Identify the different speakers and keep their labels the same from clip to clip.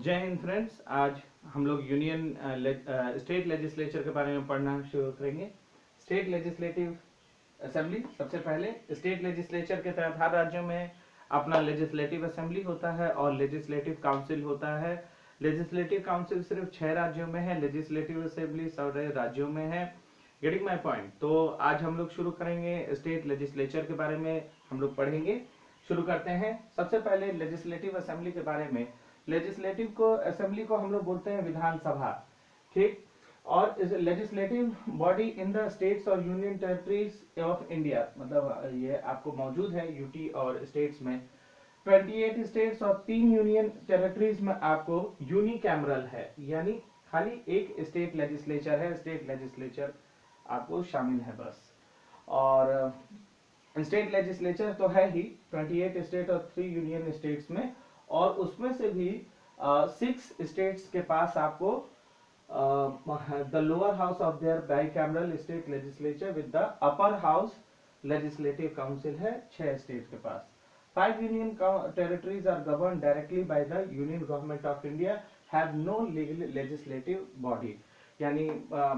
Speaker 1: जय हिंद फ्रेंड्स। आज हम लोग यूनियन स्टेट लेजिस्लेचर के बारे में पढ़ना शुरू करेंगे। स्टेट लेजिस्लेटिव असेंबली, सबसे पहले स्टेट लेजिस्लेचर के तहत हर राज्यों में अपना लेजिस्लेटिव असेंबली होता है और लेजिस्लेटिव काउंसिल होता है। लेजिस्लेटिव काउंसिल सिर्फ 6 राज्यों में है, लेजिस्लेटिव असेंबली सारे राज्यों में है। Getting my point. तो आज हम लोग शुरू करेंगे स्टेट लेजिस्लेचर के बारे में हम लोग पढ़ेंगे। शुरू करते हैं। सबसे पहले लेजिस्लेटिव असेंबली के बारे में। लेजिस्लेटिव को असेंबली को हम लोग बोलते हैं विधानसभा, ठीक। और legislative body in the states और यूनियन टेरिटरीज ऑफ इंडिया, मतलब ये आपको मौजूद है यूटी और स्टेट्स में। 28 स्टेट्स और 3 यूनियन टेरिटरीज में आपको यूनिकैमरल है, यानी खाली एक स्टेट लेजिस्लेचर है। स्टेट लेजिस्लेचर आपको शामिल है बस। और स्टेट लेजिस्लेचर तो है ही 28 स्टेट और 3 यूनियन स्टेट्स में, और उसमें से भी 6 स्टेट्स के पास आपको the lower house of their bicameral state legislature with the upper house legislative council है 6 स्टेट के पास। 5 union territories are govern directly by the union government of India, have no legal legislative body. यानी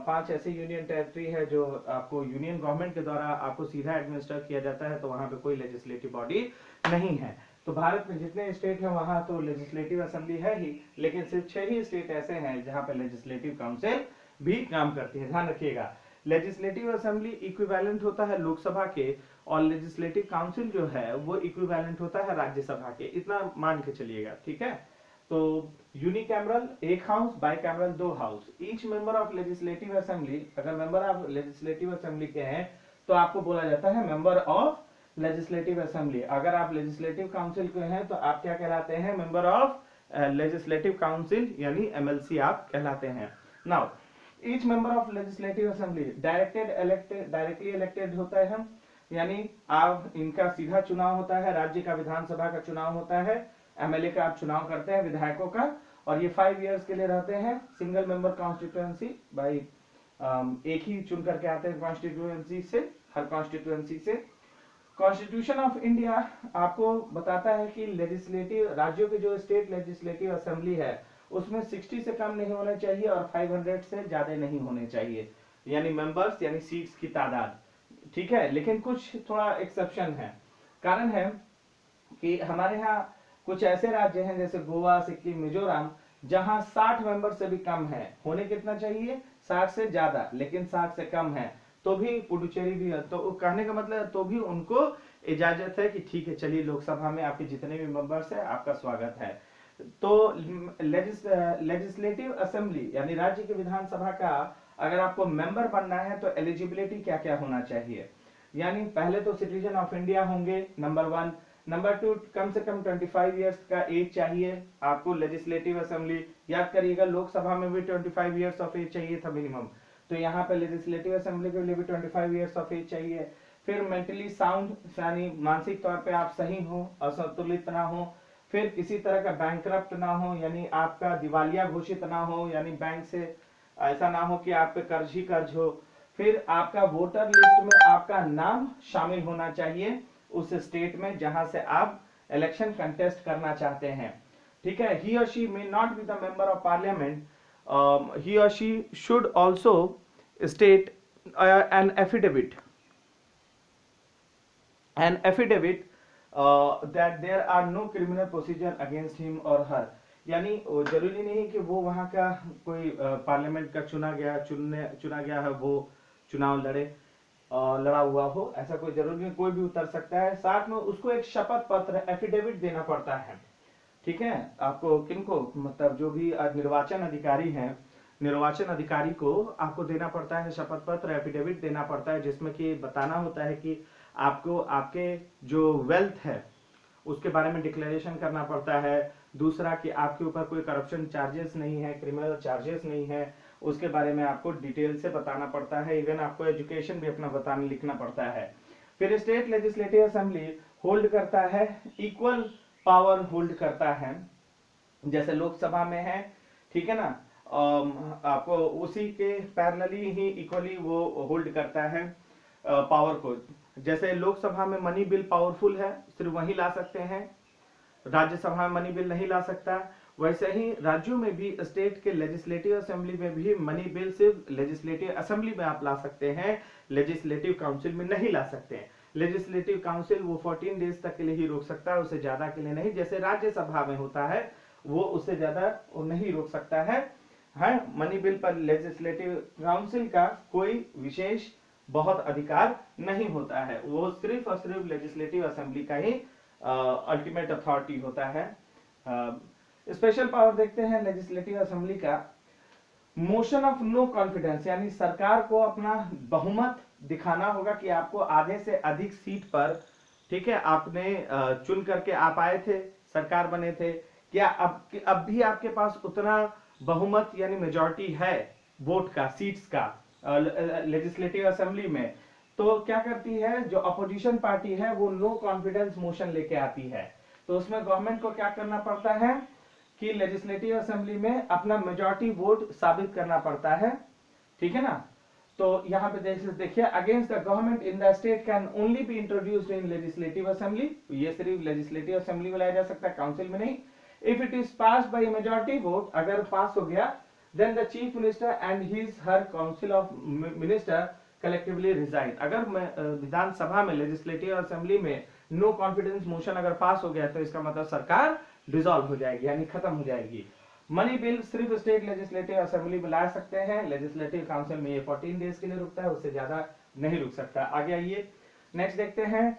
Speaker 1: 5 ऐसे union territory है जो आपको union government के द्वारा आपको सीधा एडमिनिस्टर किया जाता है, तो वहां पे कोई लेजिस्लेटिव बॉडी नहीं है। तो भारत में जितने स्टेट हैं वहां तो लेजिस्लेटिव असेंबली है ही, लेकिन सिर्फ 6 ही स्टेट ऐसे हैं जहां पे लेजिस्लेटिव काउंसिल भी काम करती है। ध्यान रखिएगा, लेजिस्लेटिव असेंबली इक्विवेलेंट होता है लोकसभा के, और लेजिस्लेटिव काउंसिल जो है वो इक्विवेलेंट होता है राज्यसभा के। इतना मान के चलिएगा, ठीक है। तो unicameral 1 house, bicameral 2 house. Each member of legislative assembly, अगर मेंबर ऑफ लेजिस्लेटिव असेंबली के हैं तो आपको बोला जाता है मेंबर ऑफ लेजिस्लेटिव असेंबली। अगर आप लेजिस्लेटिव काउंसिल के हैं तो आप क्या कहलाते हैं? मेंबर ऑफ लेजिस्लेटिव काउंसिल, यानी एमएलसी आप कहलाते हैं। Now each member of legislative assembly directly elected होता है हम, यानी आप इनका सीधा चुनाव होता है। राज्य का विधानसभा का चुनाव होता है, एमएलए का आप चुनाव करते हैं, विधायकों का, और ये 5 इयर्स के लिए रहते हैं। सिंगल मेंबर कॉन्स्टिट्यूएंसी, भाई एक ही चुन करके आते हैं कॉन्स्टिट्यूएंसी से, हर कॉन्स्टिट्यूएंसी से। कॉन्स्टिट्यूशन ऑफ इंडिया आपको बताता है कि लेजिस्लेटिव राज्यों के जो स्टेट लेजिस्लेटिव असेंबली है उसमें 60 से कम नहीं होना चाहिए और 500 से ज्यादा नहीं होने चाहिए, यानी मेंबर्स यानी सीट्स की तादाद, ठीक है। लेकिन कुछ थोड़ा एक्सेप्शन है। कारण है कि हमारे यहाँ कुछ ऐसे राज्य हैं जैसे गोवा, सिक्किम, मिजोरम, जहां 60 मेंबर से भी कम है। होने कितना चाहिए? 60 से ज्यादा, लेकिन 60 से कम है। तो भी पुडुचेरी भी है, तो कहने का मतलब तो भी उनको इजाजत है कि ठीक है, चलिए लोकसभा में आपके जितने भी मेंबर्स है आपका स्वागत है। तो लेजिस्लेटिव असेंबली यानी राज्य की विधानसभा का अगर आपको मेंबर बनना है तो एलिजिबिलिटी क्या क्या होना चाहिए? यानी पहले तो सिटीजन ऑफ इंडिया होंगे, नंबर 1। नंबर 2, कम से कम 25 इयर्स का एज चाहिए आपको। लेजिस्लेटिव असेंबली, याद करिएगा, लोकसभा में भी 25 इयर्स ऑफ एज चाहिए था मिनिमम, तो यहाँ पे लेजिस्लेटिव असेंबली के लिए भी 25 इयर्स ऑफ एज चाहिए। फिर मेंटली साउंड, यानी मानसिक तौर पे आप सही हो, असंतुलित ना हो। फिर किसी तरह का बैंकरप्ट ना हो, यानी आपका दिवालिया घोषित ना हो, यानी बैंक से ऐसा ना हो कि आप पे कर्ज ही कर्ज हो। फिर आपका वोटर लिस्ट में आपका नाम शामिल होना चाहिए उस स्टेट में जहां से आप इलेक्शन कंटेस्ट करना चाहते हैं, ठीक है। ही और she may not be the member of parliament, he or she should also state an affidavit that there are no criminal procedure against him or her। यानी जरूरी नहीं कि वो वहां का कोई पार्लियामेंट का चुना गया है वो चुनाव लड़ा हुआ हो, ऐसा कोई जरूरी नहीं, कोई भी उतर सकता है। साथ में उसको एक शपथ पत्र एफिडेविट देना पड़ता है, ठीक है। आपको किनको, मतलब जो भी निर्वाचन अधिकारी हैं, निर्वाचन अधिकारी को आपको देना पड़ता है शपथ पत्र, एफिडेविट देना पड़ता है, जिसमें कि बताना होता है कि आपको आपके जो वेल्थ है उसके बारे में डिक्लेरेशन करना पड़ता है। दूसरा कि आपके ऊपर कोई करप्शन चार्जेस नहीं है, क्रिमिनल चार्जेस नहीं है, उसके बारे में आपको डिटेल से बताना पड़ता है। इवन आपको एजुकेशन भी अपना बताना लिखना पड़ता है। फिर स्टेट लेजिस्लेटिव असेंबली होल्ड करता है, इक्वल पावर होल्ड करता है जैसे लोकसभा में है, ठीक है ना। आपको उसी के पैरेलली ही इक्वली वो होल्ड करता है पावर को। जैसे लोकसभा में मनी बिल पावरफुल है, सिर्फ वही ला सकते हैं, राज्यसभा में मनी बिल नहीं ला सकता। वैसे ही राज्यों में भी, स्टेट के लेजिस्लेटिव असेंबली में भी मनी बिल सिर्फ लेजिस्लेटिव असेंबली में आप ला सकते हैं, लेजिस्लेटिव काउंसिल में नहीं ला सकते हैं। लेजिस्लेटिव काउंसिल वो 14 डेज तक के लिए ही रोक सकता है, उससे ज्यादा के लिए नहीं। जैसे राज्यसभा में होता है वो उससे ज्यादा वो नहीं रोक सकता है। हाँ, मनी बिल पर लेजिस्लेटिव काउंसिल का कोई विशेष बहुत अधिकार नहीं होता है, वो सिर्फ और सिर्फ लेजिस्लेटिव असेंबली का ही अल्टीमेट अथॉरिटी होता है। स्पेशल पावर देखते हैं लेजिस्लेटिव असेंबली का। मोशन ऑफ नो कॉन्फिडेंस, यानी सरकार को अपना बहुमत दिखाना होगा कि आपको आधे से अधिक सीट पर, ठीक है, आपने चुन करके आप आए थे, सरकार बने थे, क्या अब भी आपके पास उतना बहुमत यानी मेजॉरिटी है वोट का, सीट्स का लेजिस्लेटिव असेंबली में। तो क्या करती है, जो अपोजिशन पार्टी है वो नो कॉन्फिडेंस मोशन लेके आती है। तो उसमें गवर्नमेंट को क्या करना पड़ता है कि लेजिस्लेटिव असेंबली में अपना मेजॉरिटी वोट साबित करना पड़ता है, ठीक है ना। तो यहाँ पे देखिए, against the government in the state can only be introduced in legislative assembly. ये सिर्फ लेजिस्लेटिव असेंबली में लाया जा सकता है, काउंसिल में नहीं। If it is pass by majority vote, अगर पास हो गया, then the chief minister and his her council of minister collectively resign. अगर विधानसभा में, लेजिस्लेटिव असेंबली में नो कॉन्फिडेंस मोशन अगर पास हो गया तो इसका मतलब सरकार डिसॉल्व हो जाएगी, यानी खत्म हो जाएगी। मनी बिल सिर्फ स्टेट लेजिस्लेटिव असेंबली में ला सकते हैं, लेजिस्लेटिव काउंसिल में ये 14 डेज के लिए रुकता है, उससे ज्यादा नहीं रुक सकता। आगे आइए, नेक्स्ट देखते हैं।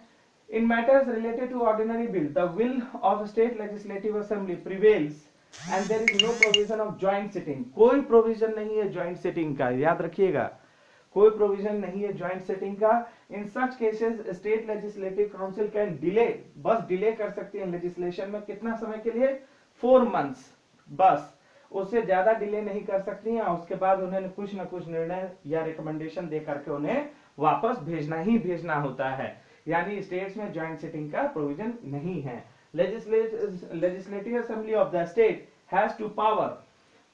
Speaker 1: In matters related to ordinary bill, the will of state legislative assembly prevails and there is no provision of joint sitting। कोई प्रोविजन नहीं है ज्वाइंट सिटिंग का, याद रखिएगा, कोई प्रोविजन नहीं है ज्वाइंट सिटिंग का। In such cases state legislative council can delay, बस डिले कर सकती है लेजिस्लेशन में, कितना समय के लिए, 4 months, बस उससे ज्यादा डिले नहीं कर सकती हैं। उसके बाद उन्हें कुछ न कुछ निर्णय या रिकमेंडेशन दे करके उन्हें वापस भेजना ही भेजना होता है, यानी स्टेट्स में ज्वाइंट सिटिंग का प्रोविजन नहीं है। Legislative assembly of the state has to power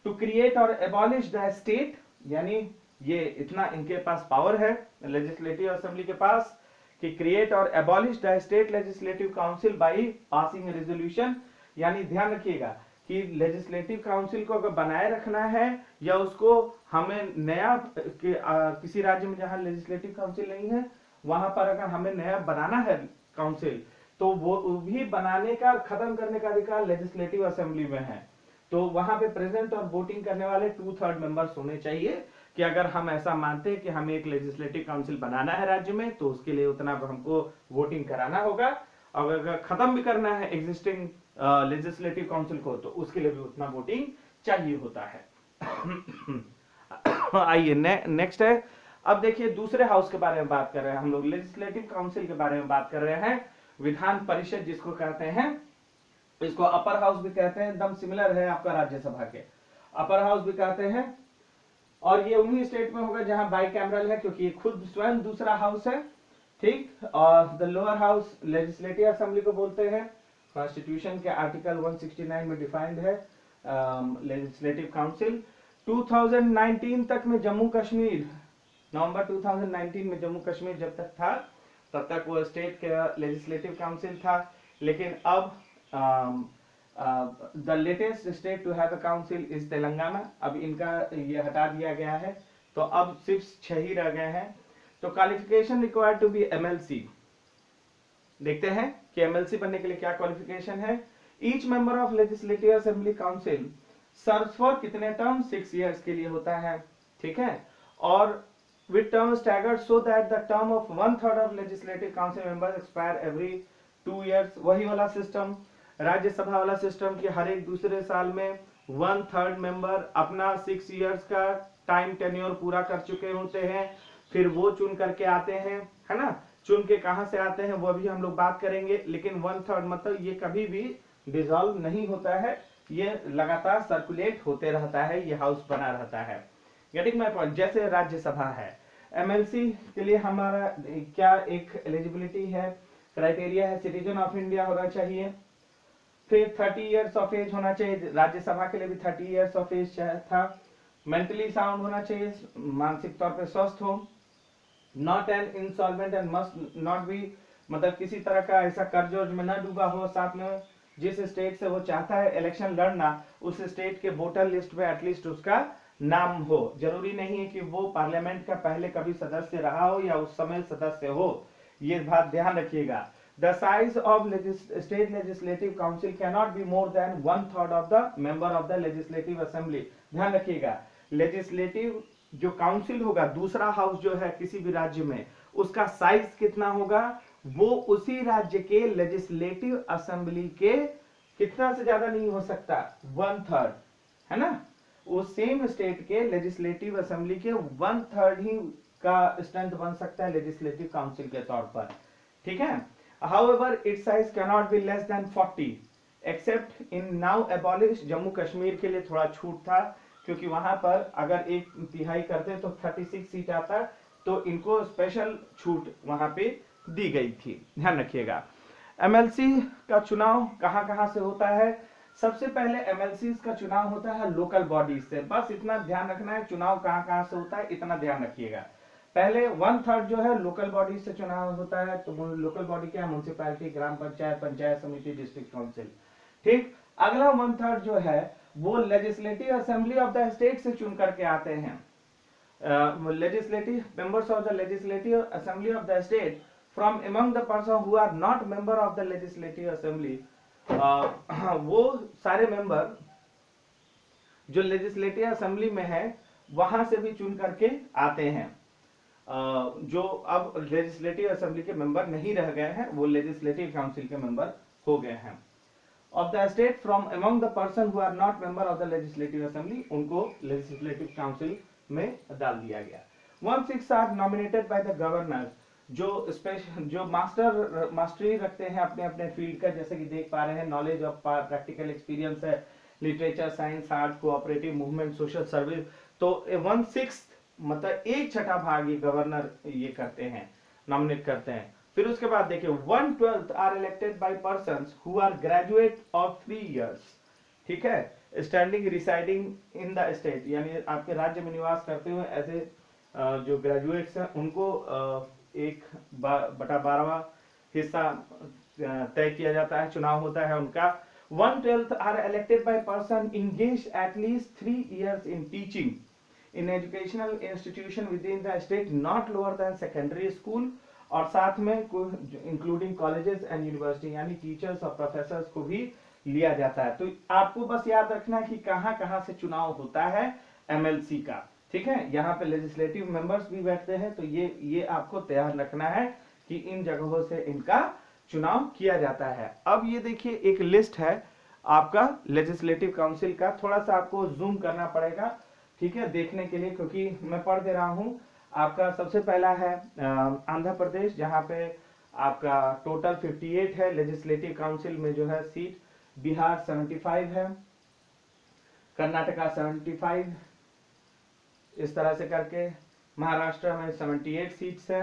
Speaker 1: to create और एबॉलिश द स्टेट, यानी ये इतना इनके पास पावर है लेजिस्लेटिव असेंबली के पास कि क्रिएट और abolish the state legislative council by passing resolution. यानी ध्यान रखिएगा कि लेजिस्लेटिव काउंसिल को अगर बनाए रखना है या उसको हमें नया किसी राज्य में जहां लेजिस्लेटिव काउंसिल नहीं है वहां पर अगर हमें नया बनाना है काउंसिल, तो वो भी बनाने का, खत्म करने का अधिकार लेजिस्लेटिव असेंबली में है। तो वहां पे प्रेजेंट और वोटिंग करने वाले 2/3 मेंबर्स होने चाहिए कि अगर हम ऐसा मानते हैं कि हमें एक लेजिस्लेटिव काउंसिल बनाना है राज्य में, तो उसके लिए उतना हमको वोटिंग कराना होगा, और अगर खत्म भी करना है एग्जिस्टिंग लेजिस्लेटिव काउंसिल को, तो उसके लिए भी उतना वोटिंग चाहिए होता है। आइए नेक्स्ट है, अब देखिए दूसरे हाउस के बारे में बात कर रहे हैं हम लोग, लेजिस्लेटिव काउंसिल के बारे में बात कर रहे हैं। विधान परिषद जिसको कहते हैं, इसको अपर हाउस भी कहते हैं, एकदम सिमिलर है आपका राज्यसभा के, अपर हाउस भी कहते हैं। और ये उन्हीं स्टेट में होगा जहां बाई कैमरल है, क्योंकि ये खुद स्वयं दूसरा हाउस है, ठीक। और the lower house legislative assembly को बोलते हैं, कॉन्स्टिट्यूशन के आर्टिकल 169 में डिफाइंड है लेजिस्लेटिव काउंसिल। 2019 तक में जम्मू कश्मीर, नवंबर 2019 में जम्मू कश्मीर जब तक था तब तक वो स्टेट का लेजिस्लेटिव काउंसिल था, लेकिन अब the latest state to have a council is Telangana. अब इनका ये हटा दिया गया है, तो अब सिर्फ 6 ही रह गए हैं। तो qualification required to be MLC, देखते हैं कि एमएलसी बनने के लिए क्या क्वालिफिकेशन है। Each member of legislative assembly council serves for कितने टर्म, 6 years के लिए होता है, ठीक है। और with term staggered so that the term of 1/3 of legislative council members expire every 2 years। वही वाला सिस्टम, राज्यसभा वाला सिस्टम कि हर एक दूसरे साल में 1/3 मेंबर अपना 6 years का टाइम टेन्योर पूरा कर चुके होते हैं, फिर वो चुन करके आते हैं, है ना। चुन के कहां से आते हैं वो भी हम लोग बात करेंगे, लेकिन 1/3 मतलब ये कभी भी डिसॉल्व नहीं होता है, ये लगातार सर्कुलेट होते रहता है, ये हाउस बना रहता है। Getting my point. जैसे राज्यसभा है, एमएलसी के लिए हमारा क्या एक एलिजिबिलिटी है, क्राइटेरिया है, सिटीजन ऑफ इंडिया होना चाहिए, फिर 30 years ऑफ एज होना चाहिए, राज्यसभा के लिए भी 30 years ऑफ एज था, मेंटली साउंड होना चाहिए, मानसिक तौर पे स्वस्थ हो, not an insolvent and must not be, मतलब किसी तरह का ऐसा कर्ज में ना डूबा हो, साथ में जिस स्टेट से वो चाहता है इलेक्शन लड़ना, उस स्टेट के वोटर लिस्ट में एटलीस्ट उसका नाम हो। जरूरी नहीं है कि वो पार्लियामेंट का पहले कभी सदस्य रहा हो या उस समय सदस्य हो, ये बात ध्यान रखिएगा। The size of state legislative council cannot be more than 1/3 of the member of the legislative assembly। ध्यान रखिएगा, लेजिस्लेटिव जो काउंसिल होगा, दूसरा हाउस जो है किसी भी राज्य में, उसका साइज कितना होगा, वो उसी राज्य के लेजिस्लेटिव असेंबली के कितना से ज्यादा नहीं हो सकता, 1/3, है ना। वो सेम स्टेट के लेजिस्लेटिव असेंबली के 1/3 ही का स्ट्रेंथ बन सकता है लेजिस्लेटिव काउंसिल के तौर पर, ठीक है। However, its size cannot be less than 40, except in now abolished Jammu Kashmir के लिए थोड़ा छूट था, क्योंकि वहां पर अगर 1/3 करते तो 36 सीट आता, तो इनको स्पेशल छूट वहां पे दी गई थी, ध्यान रखिएगा। एमएलसी का चुनाव कहां कहां से होता है? सबसे पहले एमएलसी का चुनाव होता है लोकल बॉडीज से, बस इतना ध्यान रखना है, चुनाव कहां कहां से होता है इतना ध्यान रखिएगा। पहले 1/3 जो है लोकल बॉडी से चुनाव होता है, तो लोकल बॉडी क्या है, म्युनिसिपैलिटी, ग्राम पंचायत, पंचायत समिति, डिस्ट्रिक्ट काउंसिल, ठीक। अगला 1/3 जो है वो legislative assembly of the state से चुन करके आते हैं। Legislative members of the legislative assembly of the state from among the person who are not member of the legislative assembly, वो सारे मेंबर जो लेजिस्लेटिव असेंबली में है वहां से भी चुन करके आते हैं। जो अब लेजिस्लेटिव असेंबली के मेंबर नहीं रह गए हैं, वो लेजिस्लेटिव काउंसिल के मेंबर हो गए हैं। Of the state from among the person who are not member of the legislative assembly, उनको लेजिस्लेटिव काउंसिल में डाल दिया गया। 1/6 are nominated by the governor, जो मास्टरी रखते हैं अपने अपने फील्ड का, जैसे कि देख पा रहे हैं, नॉलेज ऑफ प्रैक्टिकल एक्सपीरियंस है, literature, science, art, cooperative movement, social service, तो 1/6 मतलब 1/6 भाग ये गवर्नर ये करते हैं, नॉमिनेट करते हैं। फिर उसके बाद देखिए 1/12 are elected by persons who are graduate of 3 years, ठीक है, standing residing in the state, यानी आपके राज्य में निवास करते हुए ऐसे जो ग्रेजुएट्स हैं उनको 1/12 हिस्सा तय किया जाता है, चुनाव होता है उनका। 1/12 are elected by person engaged at least 3 years in teaching in educational institution within the state not lower than secondary school, और साथ में इंक्लूडिंग कॉलेजेस एंड यूनिवर्सिटी, यानी टीचर्स और प्रोफेसर्स को भी लिया जाता है। तो आपको बस याद रखना है कि कहां कहां से चुनाव होता है एमएलसी का, ठीक है। यहाँ पे लेजिस्लेटिव मेंबर्स भी बैठते हैं, तो ये आपको तैयार रखना है कि इन जगहों से इनका चुनाव किया जाता है। अब ये देखिए एक लिस्ट है आपका लेजिस्लेटिव काउंसिल का, थोड़ा सा आपको जूम करना पड़ेगा, ठीक है, देखने के लिए, क्योंकि मैं पढ़ दे रहा हूं। आपका सबसे पहला है आंध्र प्रदेश, जहां पे आपका टोटल 58 है लेजिस्लेटिव काउंसिल में जो है सीट। बिहार 75 है, कर्नाटका 75, इस तरह से करके। महाराष्ट्र में 78 सीट्स है,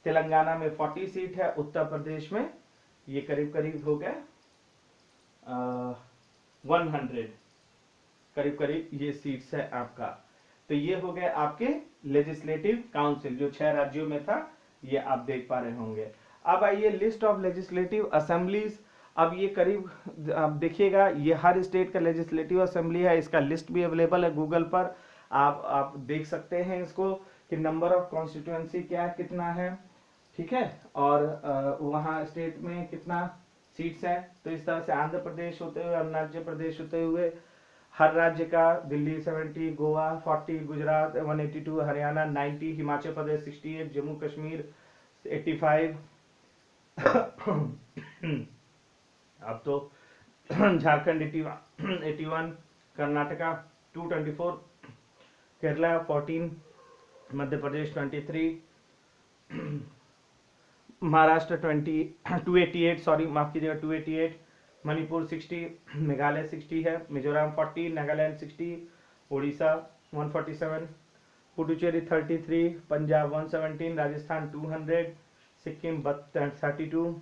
Speaker 1: तेलंगाना में 40 सीट है, उत्तर प्रदेश में ये करीब करीब हो गए 100 करीब करीब ये सीट्स है आपका। तो ये हो गए आपके लेजिस्लेटिव काउंसिल जो 6 राज्यों में था, ये आप देख पा रहे होंगे। अब आइए लिस्ट ऑफ लेजिस्लेटिव असेंबलीज। अब ये करीब आप देखिएगा, ये हर स्टेट का लेजिस्लेटिव असेंबली है, इसका लिस्ट भी अवेलेबल है गूगल पर, आप देख सकते हैं इसको कि नंबर ऑफ कॉन्स्टिट्यूएंसी क्या कितना है, ठीक है, और वहाँ स्टेट में कितना सीट्स है। तो इस तरह से आंध्र प्रदेश होते हुए, अरुणाचल प्रदेश होते हुए हर राज्य का, दिल्ली 70, गोवा 40, गुजरात 182, हरियाणा 90, हिमाचल प्रदेश 68, जम्मू कश्मीर 85 अब तो झारखंड 81, कर्नाटका 224, केरला 14, मध्य प्रदेश 23, महाराष्ट्र 288, सॉरी माफ कीजिएगा 288, मणिपुर 60, मेघालय 60 है, मिजोरम 40, नागालैंड 60, उड़ीसा 147, पुडुचेरी 33, पंजाब 117, राजस्थान 200, सिक्किम 32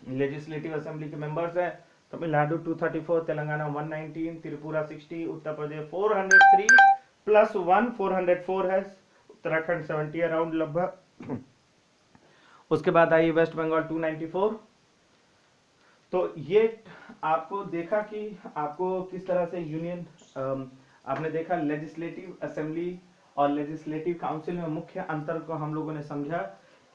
Speaker 1: लेजिस्लेटिव असेंबली के मेंबर्स हैं। तमिलनाडु 234, तेलंगाना 119, त्रिपुरा 60, उत्तर प्रदेश 403 प्लस 1 404 है, उत्तराखंड 70 अराउंड लगभग। उसके बाद आई वेस्ट बंगाल 294, तो ये आपको देखा कि आपको किस तरह से यूनियन, आपने देखा लेजिस्लेटिव असेंबली और लेजिस्लेटिव काउंसिल में मुख्य अंतर को हम लोगों ने समझा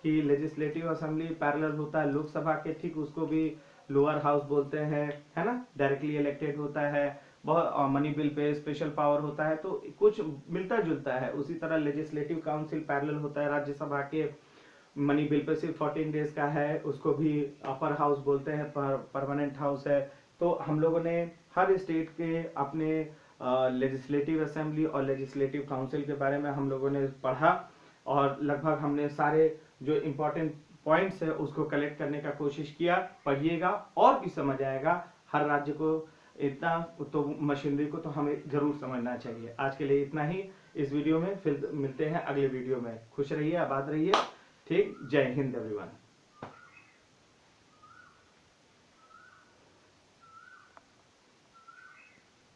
Speaker 1: कि लेजिस्लेटिव असेंबली पैरेलल होता है लोकसभा के, ठीक उसको भी लोअर हाउस बोलते हैं, है ना, डायरेक्टली इलेक्टेड होता है, बहुत money bill pay special power होता है, तो कुछ मिलता जुलता है। उसी तरह लेजिस्लेटिव काउंसिल पैरेलल होता है राज्यसभा के, मनी बिल पे सिर्फ 14 डेज का है, उसको भी अपर हाउस बोलते हैं, परमानेंट हाउस है। तो हम लोगों ने हर स्टेट के अपने लेजिस्लेटिव असेंबली और लेजिस्लेटिव काउंसिल के बारे में हम लोगों ने पढ़ा, और लगभग हमने सारे जो इम्पोर्टेंट पॉइंट्स है उसको कलेक्ट करने का कोशिश किया। पढ़िएगा और भी समझ आएगा। हर राज्य को इतना तो मशीनरी को तो हमें जरूर समझना चाहिए। आज के लिए इतना ही इस वीडियो में, फिर मिलते हैं अगले वीडियो में। खुश रहिए, आबाद रहिए। ठीक, जय हिंद एवरीवन।